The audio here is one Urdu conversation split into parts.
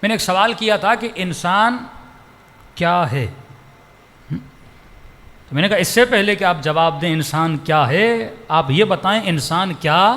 میں نے ایک سوال کیا تھا کہ انسان کیا ہے، تو میں نے کہا اس سے پہلے کہ آپ جواب دیں انسان کیا ہے، آپ یہ بتائیں انسان کیا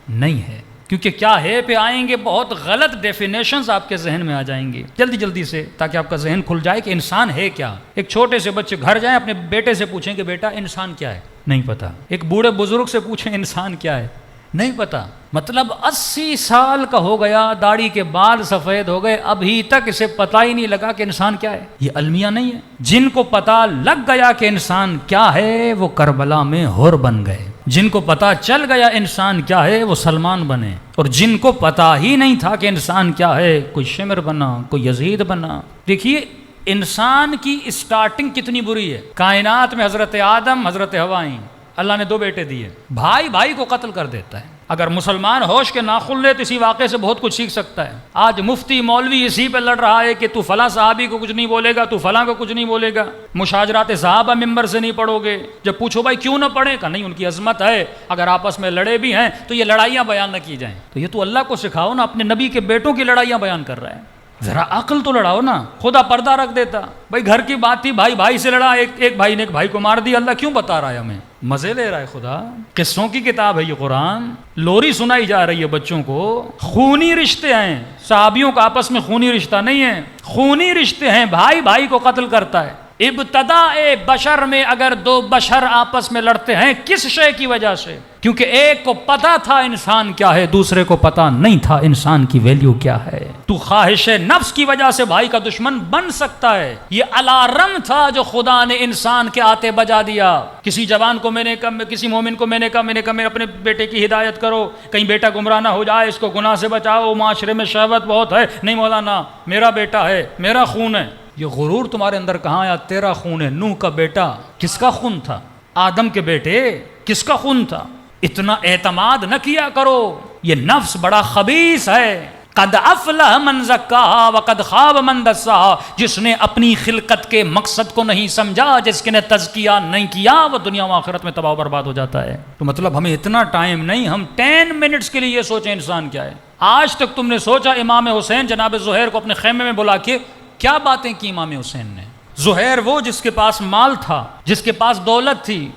نہیں ہے، کیونکہ کیا ہے پہ آئیں گے بہت غلط ڈیفینیشنز آپ کے ذہن میں آ جائیں گی جلدی سے، تاکہ آپ کا ذہن کھل جائے کہ انسان ہے کیا۔ ایک چھوٹے سے بچے گھر جائیں اپنے بیٹے سے پوچھیں کہ بیٹا انسان کیا ہے، نہیں پتا۔ ایک بوڑھے بزرگ سے پوچھیں انسان کیا ہے، نہیں پتا۔ مطلب 80 سال کا ہو گیا، داڑھی کے بال سفید ہو گئے، ابھی تک اسے پتہ ہی نہیں لگا کہ انسان کیا ہے۔ یہ المیہ نہیں ہے۔ جن کو پتہ لگ گیا کہ انسان کیا ہے وہ کربلا میں حور بن گئے، جن کو پتہ چل گیا انسان کیا ہے وہ سلمان بنے، اور جن کو پتہ ہی نہیں تھا کہ انسان کیا ہے کوئی شمر بنا، کوئی یزید بنا۔ دیکھیے انسان کی اسٹارٹنگ کتنی بری ہے۔ کائنات میں حضرت آدم حضرت حوا آئیں، اللہ نے 2 بیٹے دیے، بھائی کو قتل کر دیتا ہے۔ اگر مسلمان ہوش کے ناخن لے تو اسی واقعے سے بہت کچھ سیکھ سکتا ہے۔ آج مفتی مولوی اسی پہ لڑ رہا ہے کہ تو فلاں صحابی کو کچھ نہیں بولے گا، تو فلاں کو کچھ نہیں بولے گا، مشاجرات صحابہ ممبر سے نہیں پڑھو گے۔ جب پوچھو بھائی کیوں نہ پڑھیں، کہ نہیں ان کی عظمت ہے، اگر آپس میں لڑے بھی ہیں تو یہ لڑائیاں بیان نہ کی جائیں۔ تو یہ تو اللہ کو سکھاؤ نا، اپنے نبی کے بیٹوں کی لڑائیاں بیان کر رہا ہے، ذرا عقل تو لڑاؤ نا۔ خدا پردہ رکھ دیتا، بھائی گھر کی بات تھی، بھائی سے لڑا، ایک بھائی نے ایک بھائی کو مار دیا، اللہ کیوں بتا رہا ہے ہمیں؟ مزے لے رہا ہے خدا۔ قصوں کی کتاب ہے یہ قرآن، لوری سنائی جا رہی ہے بچوں کو۔ خونی رشتے ہیں، صحابیوں کا آپس میں خونی رشتہ نہیں ہے، خونی رشتے ہیں، بھائی کو قتل کرتا ہے۔ ابتداء بشر میں اگر 2 بشر آپس میں لڑتے ہیں کس شے کی وجہ سے؟ کیونکہ ایک کو پتا تھا انسان کیا ہے، دوسرے کو پتا نہیں تھا انسان کی ویلیو کیا ہے۔ تو خواہش نفس کی وجہ سے بھائی کا دشمن بن سکتا ہے۔ یہ الارم تھا جو خدا نے انسان کے آتے بجا دیا۔ کسی جوان کو میں نے کہا، کسی مومن کو میں نے کہا میں اپنے بیٹے کی ہدایت کرو، کہیں بیٹا گمراہ نہ ہو جائے، اس کو گناہ سے بچاؤ، معاشرے میں شہوت بہت ہے۔ نہیں مولانا، میرا بیٹا ہے، میرا خون ہے۔ یہ غرور تمہارے اندر کہاں آیا؟ تیرا خون ہے۔ نوح کا بیٹا کس کا خون تھا؟ آدم کے بیٹے کس کا خون تھا؟ اتنا اعتماد نہ کیا کرو، یہ نفس بڑا خبیث ہے۔ قد افلح من زکاہا وقد خاب من دساہا، جس نے اپنی خلقت کے مقصد کو نہیں سمجھا، جس نے تزکیہ نہیں کیا، وہ دنیا و آخرت میں تباہ و برباد ہو جاتا ہے۔ تو مطلب ہمیں اتنا ٹائم نہیں، ہم 10 منٹس کے لیے یہ سوچیں انسان کیا ہے۔ آج تک تم نے سوچا امام حسین جناب زہیر کو اپنے خیمے میں بلا کے کیا باتیں کی امام حسین نے؟ زہیر وہ جس کے پاس مال تھا، جس کے پاس دولت تھی،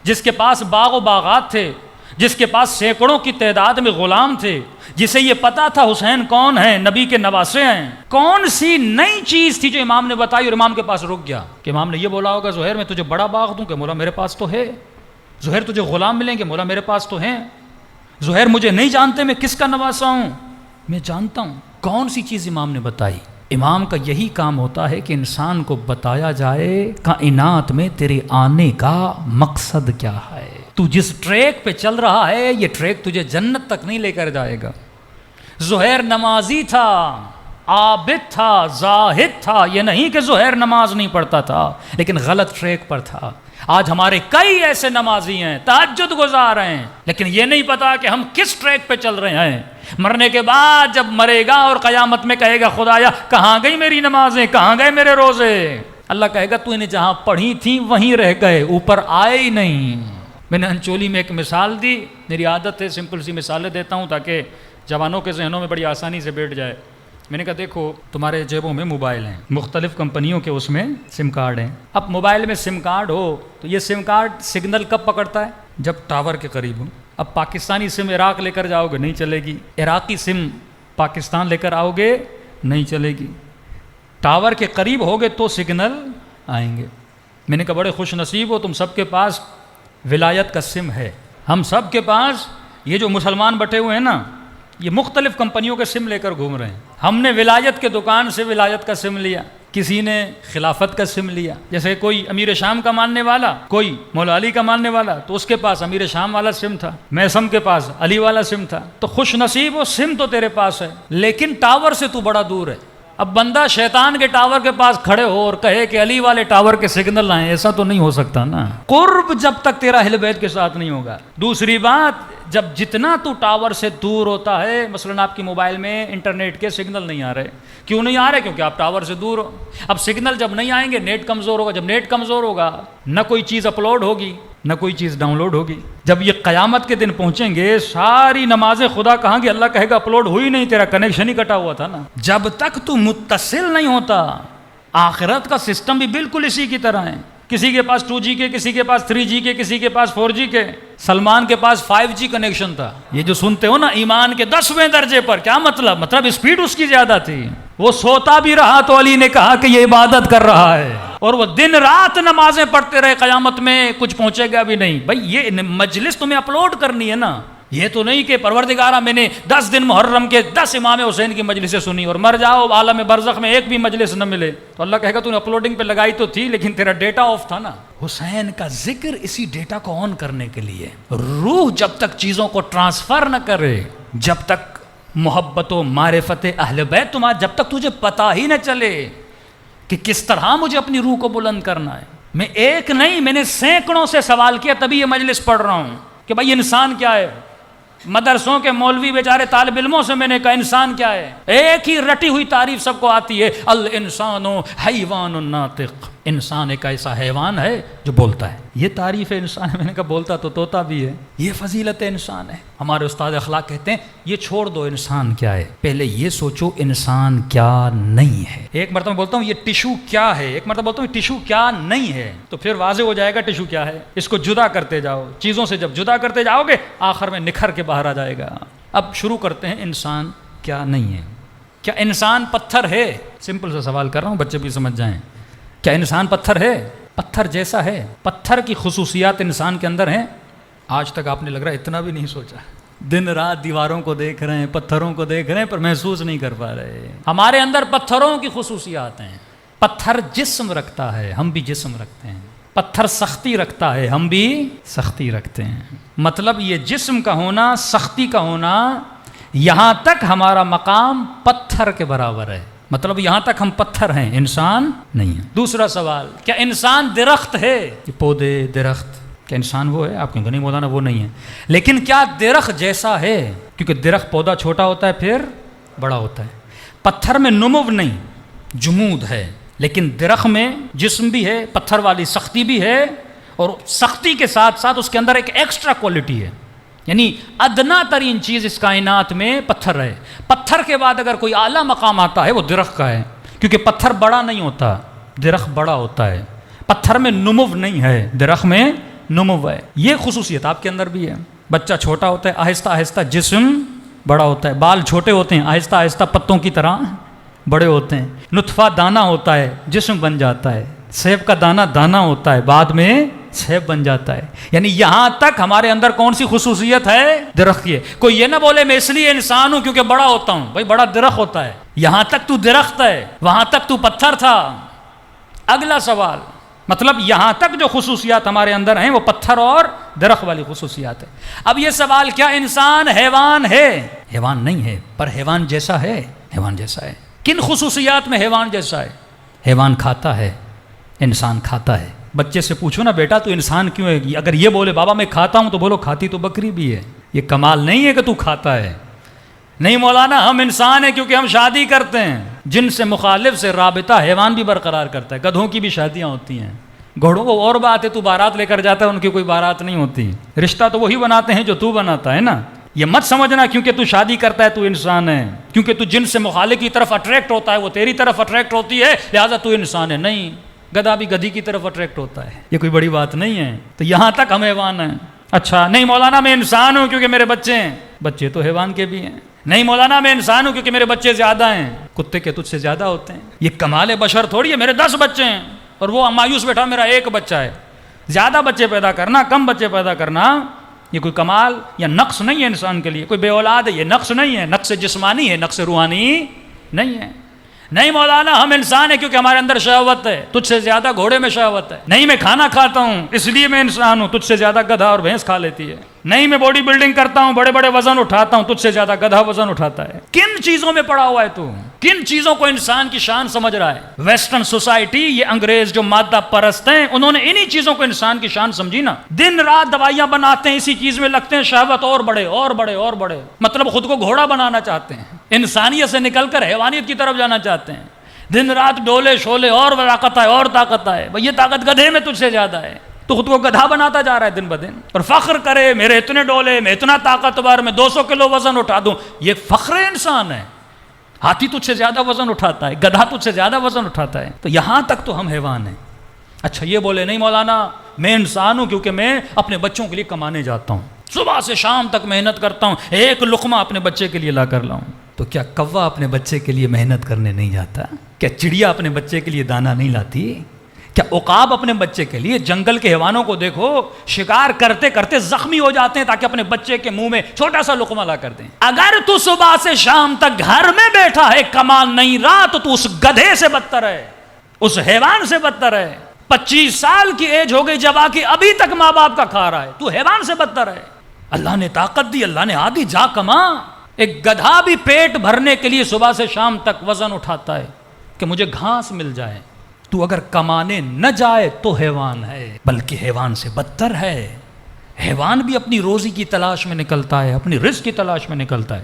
جس کے پاس باغ و باغات تھے، جس کے پاس سینکڑوں کی تعداد میں غلام تھے، جسے یہ پتا تھا حسین کون ہے، نبی کے نواسے ہیں۔ کون سی نئی چیز تھی جو امام نے بتائی اور امام کے پاس رک گیا؟ کہ امام نے یہ بولا ہوگا زہیر میں تجھے بڑا باغ دوں، کہ مولا میرے پاس تو ہے۔ زہیر تجھے غلام ملیں گے، مولا میرے پاس تو ہیں۔ زہیر مجھے نہیں جانتے میں کس کا نواسا ہوں، میں جانتا ہوں۔ کون سی چیز امام نے بتائی؟ امام کا یہی کام ہوتا ہے کہ انسان کو بتایا جائے کائنات میں تیرے آنے کا مقصد کیا ہے۔ تو جس ٹریک پہ چل رہا ہے یہ ٹریک تجھے جنت تک نہیں لے کر جائے گا۔ زہیر نمازی تھا، عابد تھا، زاہد تھا، یہ نہیں کہ زہیر نماز نہیں پڑھتا تھا، لیکن غلط ٹریک پر تھا۔ آج ہمارے کئی ایسے نمازی ہیں، تہجد گزار ہیں، لیکن یہ نہیں پتا کہ ہم کس ٹریک پہ چل رہے ہیں۔ مرنے کے بعد جب مرے گا اور قیامت میں کہے گا خدایا کہاں گئی میری نمازیں، کہاں گئے میرے روزے؟ اللہ کہے گا تو انہیں جہاں پڑھی تھیں وہیں رہ گئے، اوپر آئے ہی نہیں۔ میں نے انچولی میں ایک مثال دی، میری عادت ہے سمپل سی مثالیں دیتا ہوں تاکہ جوانوں کے ذہنوں میں بڑی آسانی سے بیٹھ جائے۔ میں نے کہا دیکھو تمہارے جیبوں میں موبائل ہیں، مختلف کمپنیوں کے اس میں سم کارڈ ہیں۔ اب موبائل میں سم کارڈ ہو تو یہ سم کارڈ سگنل کب پکڑتا ہے؟ جب ٹاور کے قریب ہو۔ اب پاکستانی سم عراق لے کر جاؤ گے نہیں چلے گی، عراقی سم پاکستان لے کر آؤ گے نہیں چلے گی، ٹاور کے قریب ہوگے تو سگنل آئیں گے۔ میں نے کہا بڑے خوش نصیب ہو تم سب کے پاس ولایت کا سم ہے۔ ہم سب کے پاس یہ جو مسلمان بٹے ہوئے ہیں نا، یہ مختلف کمپنیوں کے سم لے کر گھوم رہے ہیں۔ ہم نے ولایت کے دکان سے ولایت کا سم لیا، کسی نے خلافت کا سم لیا، جیسے کوئی امیر شام کا ماننے والا، کوئی مولا علی کا ماننے والا، تو اس کے پاس امیر شام والا سم تھا، میسم کے پاس علی والا سم تھا۔ تو خوش نصیب ہو سم تو تیرے پاس ہے، لیکن ٹاور سے تو بڑا دور ہے۔ اب بندہ شیطان کے ٹاور کے پاس کھڑے ہو اور کہے کہ علی والے ٹاور کے سگنل آئیں، ایسا تو نہیں ہو سکتا نا۔ قرب جب تک تیرا اہل بیت کے ساتھ نہیں ہوگا۔ دوسری بات، جب جتنا تو ٹاور سے دور ہوتا ہے، مثلا آپ کی موبائل میں انٹرنیٹ کے سگنل نہیں آ رہے، کیوں نہیں آ رہے؟ کیونکہ آپ ٹاور سے دور ہو۔ اب سگنل جب نہیں آئیں گے نیٹ کمزور ہوگا، جب نیٹ کمزور ہوگا نہ کوئی چیز اپلوڈ ہوگی، نہ کوئی چیز ڈاؤن لوڈ ہوگی. جب یہ قیامت کے دن پہنچیں گے ساری نمازیں خدا کہاں گی, اللہ کہے گا اپلوڈ ہوئی نہیں, تیرا کنیکشن ہی کٹا ہوا تھا نا. جب تک تو متصل نہیں ہوتا, آخرت کا سسٹم بھی بالکل اسی کی طرح ہے. کسی کے پاس 2G کے, کسی کے پاس 3G کے, کسی کے پاس 4G کے. سلمان کے پاس 5G کنیکشن تھا. یہ جو سنتے ہو نا ایمان کے 10ویں درجے پر, کیا مطلب اسپیڈ اس کی زیادہ تھی. وہ سوتا بھی رہا تو علی نے کہا کہ یہ عبادت کر رہا ہے, اور وہ دن رات نمازیں پڑھتے رہے, قیامت میں کچھ پہنچے گا بھی نہیں. بھائی یہ مجلس تمہیں اپلوڈ کرنی ہے نا, یہ تو نہیں کہ پروردگارہ میں نے 10 دن محرم کے 10 امام حسین کی مجلسیں سنی اور مر جاؤ عالم برزخ میں ایک بھی مجلس نہ ملے, تو اللہ کہے گا تو نے اپلوڈنگ پہ لگائی تو تھی لیکن تیرا ڈیٹا آف تھا نا. حسین کا ذکر اسی ڈیٹا کو آن کرنے کے لیے. روح جب تک چیزوں کو ٹرانسفر نہ کرے, جب تک محبت و معرفت اہل بیت تمہارا, جب تک تجھے پتہ ہی نہ چلے کہ کس طرح مجھے اپنی روح کو بلند کرنا ہے. میں ایک نہیں, میں نے سینکڑوں سے سوال کیا تبھی یہ مجلس پڑھ رہا ہوں کہ بھائی انسان کیا ہے. مدرسوں کے مولوی بیچارے طالب علموں سے میں نے کہا انسان کیا ہے, ایک ہی رٹی ہوئی تعریف سب کو آتی ہے, الانسان حیوان ناطق. انسان ایک ایسا حیوان ہے جو بولتا ہے. یہ تعریف ہے انسان. میں نے کہا بولتا تو طوطا بھی ہے, یہ فضیلت انسان ہے. ہمارے استاد اخلاق کہتے ہیں یہ چھوڑ دو انسان کیا ہے, پہلے یہ سوچو انسان کیا نہیں ہے. ایک مرتبہ بولتا ہوں یہ ٹیشو کیا ہے, ایک مرتبہ بولتا ہوں ٹیشو کیا نہیں ہے, تو پھر واضح ہو جائے گا ٹیشو کیا ہے. اس کو جدا کرتے جاؤ, چیزوں سے جب جدا کرتے جاؤ گے آخر میں نکھر کے باہر آ جائے گا. اب شروع کرتے ہیں انسان کیا نہیں ہے. کیا انسان پتھر ہے؟ سمپل سا سوال کر رہا ہوں, بچے بھی سمجھ جائیں. کیا انسان پتھر ہے؟ پتھر جیسا ہے. پتھر کی خصوصیات انسان کے اندر ہیں. آج تک آپ نے لگ رہا ہے اتنا بھی نہیں سوچا. دن رات دیواروں کو دیکھ رہے ہیں, پتھروں کو دیکھ رہے ہیں, پر محسوس نہیں کر پا رہے. ہمارے اندر پتھروں کی خصوصیات ہیں. پتھر جسم رکھتا ہے, ہم بھی جسم رکھتے ہیں. پتھر سختی رکھتا ہے, ہم بھی سختی رکھتے ہیں. مطلب یہ جسم کا ہونا, سختی کا ہونا, یہاں تک ہمارا مقام پتھر کے برابر ہے. مطلب یہاں تک ہم پتھر ہیں, انسان نہیں ہے. دوسرا سوال, کیا انسان درخت ہے؟ یہ پودے درخت, کیا انسان وہ ہے؟ آپ کہیں گے نہیں مولانا وہ نہیں ہے. لیکن کیا درخت جیسا ہے؟ کیونکہ درخت پودا چھوٹا ہوتا ہے پھر بڑا ہوتا ہے. پتھر میں نمو نہیں, جمود ہے, لیکن درخت میں جسم بھی ہے, پتھر والی سختی بھی ہے, اور سختی کے ساتھ ساتھ اس کے اندر ایک ایکسٹرا کوالٹی ہے. یعنی ادنا ترین چیز اس کائنات میں پتھر ہے. پتھر کے بعد اگر کوئی اعلیٰ مقام آتا ہے وہ درخت کا ہے, کیونکہ پتھر بڑا نہیں ہوتا, درخت بڑا ہوتا ہے. پتھر میں نمو نہیں ہے, درخت میں نمو ہے. یہ خصوصیت آپ کے اندر بھی ہے. بچہ چھوٹا ہوتا ہے, آہستہ آہستہ جسم بڑا ہوتا ہے. بال چھوٹے ہوتے ہیں, آہستہ آہستہ پتوں کی طرح بڑے ہوتے ہیں. نطفہ دانہ ہوتا ہے, جسم بن جاتا ہے. سیب کا دانہ دانہ ہوتا ہے, بعد میں سیب بن جاتا ہے. یعنی یہاں تک ہمارے اندر کون سی خصوصیت ہے؟ درخت کی ہے. کوئی یہ نہ بولے میں اس لیے انسان ہوں کیونکہ بڑا ہوتا ہوں. بھائی بڑا درخت ہوتا ہے, یہاں تک تو درخت ہے, وہاں تک تو پتھر تھا. اگلا سوال, مطلب یہاں تک جو خصوصیات ہمارے اندر ہیں وہ پتھر اور درخت والی خصوصیات ہیں. اب یہ سوال, کیا انسان حیوان ہے؟ حیوان نہیں ہے, پر حیوان جیسا ہے. حیوان جیسا ہے. کن خصوصیات میں حیوان جیسا ہے؟ حیوان کھاتا ہے, انسان کھاتا ہے. بچے سے پوچھو نا بیٹا تو انسان کیوں ہے, اگر یہ بولے بابا میں کھاتا ہوں تو بولو کھاتی تو بکری بھی ہے. یہ کمال نہیں ہے کہ تو کھاتا ہے. نہیں مولانا ہم انسان ہیں کیونکہ ہم شادی کرتے ہیں. جن سے مخالف سے رابطہ حیوان بھی برقرار کرتا ہے. گدھوں کی بھی شادیاں ہوتی ہیں, گھوڑوں کو اور بات ہے, تو بارات لے کر جاتا ہے, ان کی کوئی بارات نہیں ہوتی. رشتہ تو وہی بناتے ہیں جو تو بناتا ہے نا. یہ مت سمجھنا کیونکہ تو شادی کرتا ہے تو انسان ہے, کیونکہ تو جن سے مخالف کی طرف اٹریکٹ ہوتا ہے وہ تیری طرف اٹریکٹ ہوتی ہے لہٰذا تو انسان ہے. نہیں, گدھا بھی گدھی کی طرف اٹریکٹ ہوتا ہے. یہ کوئی بڑی بات نہیں ہے. تو یہاں تک ہم حیوان ہیں. اچھا نہیں مولانا میں انسان ہوں کیونکہ میرے بچے ہیں. بچے تو حیوان کے بھی ہیں. نہیں مولانا میں انسان ہوں کیونکہ میرے بچے زیادہ ہیں. کتے کے تجھ سے زیادہ ہوتے ہیں. یہ کمال بشر تھوڑی ہے میرے 10 بچے ہیں اور وہ مایوس بیٹھا میرا 1 بچہ ہے. زیادہ بچے پیدا کرنا, کم بچے پیدا کرنا, یہ کوئی کمال یا نقص نہیں ہے انسان کے لیے. کوئی بے اولاد ہے یہ نقص نہیں ہے, نقص جسمانی ہے, نقص روحانی نہیں ہے. نہیں مولانا ہم انسان ہیں کیونکہ ہمارے اندر شہوت ہے, تجھ سے زیادہ گھوڑے میں شہوت ہے. نہیں میں کھانا کھاتا ہوں اس لیے میں انسان ہوں, تجھ سے زیادہ گدھا اور بھینس کھا لیتی ہے. نہیں میں باڈی بلڈنگ کرتا ہوں, بڑے بڑے وزن اٹھاتا ہوں, تجھ سے زیادہ گدھا وزن اٹھاتا ہے. کن چیزوں میں پڑا ہوا ہے تو؟ کن چیزوں کو انسان کی شان سمجھ رہا ہے؟ ویسٹرن سوسائٹی, یہ انگریز جو مادہ پرست ہیں, انہوں نے انہی چیزوں کو انسان کی شان سمجھی نا. دن رات دوائیاں بناتے ہیں, اسی چیز میں لگتے ہیں, شہوت اور بڑھے اور بڑھے اور بڑھے. مطلب خود کو گھوڑا بنانا چاہتے ہیں, انسانیت سے نکل کر حیوانیت کی طرف جانا چاہتے ہیں. دن رات ڈولے شولے اور طاقت ہے اور طاقت ہے. بھئی یہ طاقت گدھے میں تجھ سے زیادہ ہے. تو خود کو گدھا بناتا جا رہا ہے دن بدن، اور فخر کرے میرے اتنے ڈولے، میں اتنا طاقتور، میں 200 کلو وزن اٹھا دوں. یہ فخر انسان ہے. ہاتھی تجھ سے زیادہ وزن اٹھاتا ہے، گدھا تجھ سے زیادہ وزن اٹھاتا ہے. تو یہاں تک تو ہم حیوان ہیں. اچھا یہ بولے نہیں مولانا میں انسان ہوں کیونکہ میں اپنے بچوں کے لیے کمانے جاتا ہوں، صبح سے شام تک محنت کرتا ہوں، ایک لقمہ اپنے بچے کے لیے لا کر لاؤں. تو کیا کوا اپنے بچے کے لیے محنت کرنے نہیں جاتا؟ کیا چڑیا اپنے بچے کے لیے دانا نہیں لاتی؟ کیا عقاب اپنے بچے کے لیے؟ جنگل کے حیوانوں کو دیکھو، شکار کرتے کرتے زخمی ہو جاتے ہیں تاکہ اپنے بچے کے منہ میں چھوٹا سا لقمہ لا کر دیں. اگر تو صبح سے شام تک گھر میں بیٹھا ہے کمان نہیں رہا تو اس گدھے سے بدتر ہے، اس حیوان سے بدتر ہے. 25 سال کی ایج ہو گئی جب آ کے ابھی تک ماں باپ کا کھا رہا ہے، تو حیوان سے بدتر ہے. اللہ نے طاقت دی، اللہ نے آدھی جا کما. ایک گدھا بھی پیٹ بھرنے کے لیے صبح سے شام تک وزن اٹھاتا ہے کہ مجھے گھاس مل جائے. تو اگر کمانے نہ جائے تو حیوان ہے، بلکہ حیوان سے بدتر ہے. حیوان بھی اپنی روزی کی تلاش میں نکلتا ہے، اپنی رزق کی تلاش میں نکلتا ہے.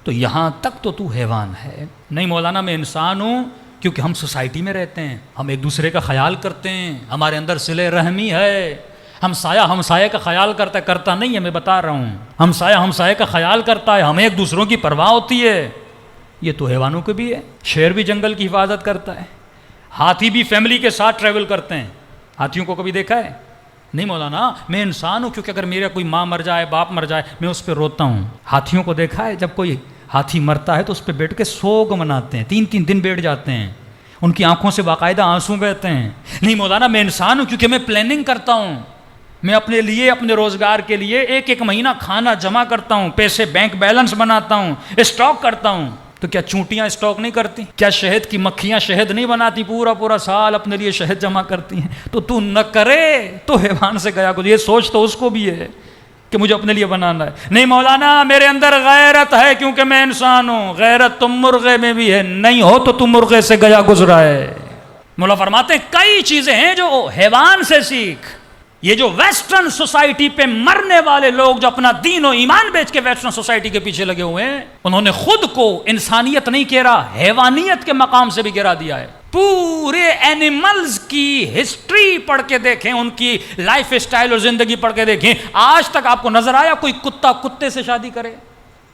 تو یہاں تک تو حیوان ہے. نہیں مولانا میں انسان ہوں کیونکہ ہم سوسائٹی میں رہتے ہیں، ہم ایک دوسرے کا خیال کرتے ہیں، ہمارے اندر صلہ رحمی ہے. ہمسایہ کا خیال کرتا نہیں ہے، میں بتا رہا ہوں. ہمسایہ کا خیال کرتا ہے، ہمیں ایک دوسروں کی پرواہ ہوتی ہے. یہ تو حیوانوں کو بھی ہے. شیر بھی جنگل کی حفاظت کرتا ہے، ہاتھی بھی فیملی کے ساتھ ٹریول کرتے ہیں. ہاتھیوں کو کبھی دیکھا ہے؟ نہیں مولانا میں انسان ہوں کیونکہ اگر میرا کوئی ماں مر جائے، باپ مر جائے، میں اس پہ روتا ہوں. ہاتھیوں کو دیکھا ہے؟ جب کوئی ہاتھی مرتا ہے تو اس پہ بیٹھ کے سوگ مناتے ہیں، 3 دن بیٹھ جاتے ہیں، ان کی آنکھوں سے باقاعدہ آنسو بہتے ہیں. نہیں مولانا میں انسان ہوں کیونکہ میں پلاننگ کرتا ہوں، میں اپنے لیے اپنے روزگار کے لیے ایک مہینہ کھانا جمع کرتا ہوں، پیسے بینک بیلنس بناتا ہوں، اسٹاک کرتا ہوں. تو کیا چونٹیاں اسٹاک نہیں کرتی؟ کیا شہد کی مکھیاں شہد نہیں بناتی؟ پورا سال اپنے لیے شہد جمع کرتی ہیں. تو نہ کرے تو حیوان سے گیا. یہ سوچ تو اس کو بھی ہے کہ مجھے اپنے لیے بنانا ہے. نہیں مولانا میرے اندر غیرت ہے کیونکہ میں انسان ہوں. غیرت تم مرغے میں بھی ہے، نہیں ہو تو تم مرغے سے گیا گزرا ہے. مولا فرماتے ہیں کئی چیزیں ہیں جو حیوان سے سیکھ. یہ جو ویسٹرن سوسائٹی پہ مرنے والے لوگ جو اپنا دین و ایمان بیچ کے ویسٹرن سوسائٹی کے پیچھے لگے ہوئے ہیں، انہوں نے خود کو انسانیت نہیں گرا، حیوانیت کے مقام سے بھی گرا دیا ہے. پورے اینیملز کی ہسٹری پڑھ کے دیکھیں، ان کی لائف اسٹائل اور زندگی پڑھ کے دیکھیں، آج تک آپ کو نظر آیا کوئی کتا کتے سے شادی کرے؟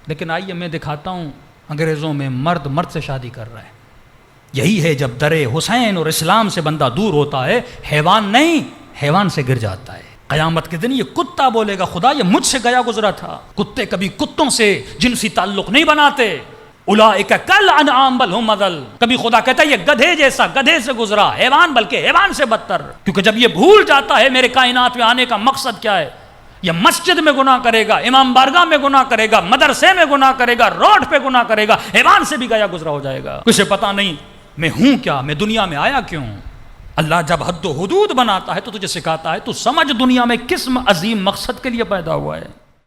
لیکن آئیے میں دکھاتا ہوں، انگریزوں میں مرد سے شادی کر رہا ہے. یہی ہے جب در حسین اور اسلام سے بندہ دور ہوتا ہے، حیوان نہیں حیوان سے گر جاتا ہے. قیامت کے دن یہ کتا بولے گا خدا یہ مجھ سے گیا گزرا تھا. کتے کبھی کتوں سے جنسی تعلق نہیں بناتے. اولئک کالانعام بل هم اضل. کبھی خدا کہتا ہے یہ گدھے جیسا، گدھے سے گزرا. حیوان بلکہ حیوان سے بدتر، کیونکہ جب یہ بھول جاتا ہے میرے کائنات میں آنے کا مقصد کیا ہے. یہ مسجد میں گناہ کرے گا، امام بارگاہ میں گناہ کرے گا، مدرسے میں گناہ کرے گا، روڈ پہ گناہ کرے گا، حیوان سے بھی گیا گزرا ہو جائے گا. کسے پتا نہیں میں ہوں کیا، میں دنیا میں آیا کیوں. اللہ جب حد و حدود بناتا ہے تو تجھے سکھاتا ہے تو سمجھ دنیا میں کس عظیم مقصد کے لیے پیدا ہوا ہے.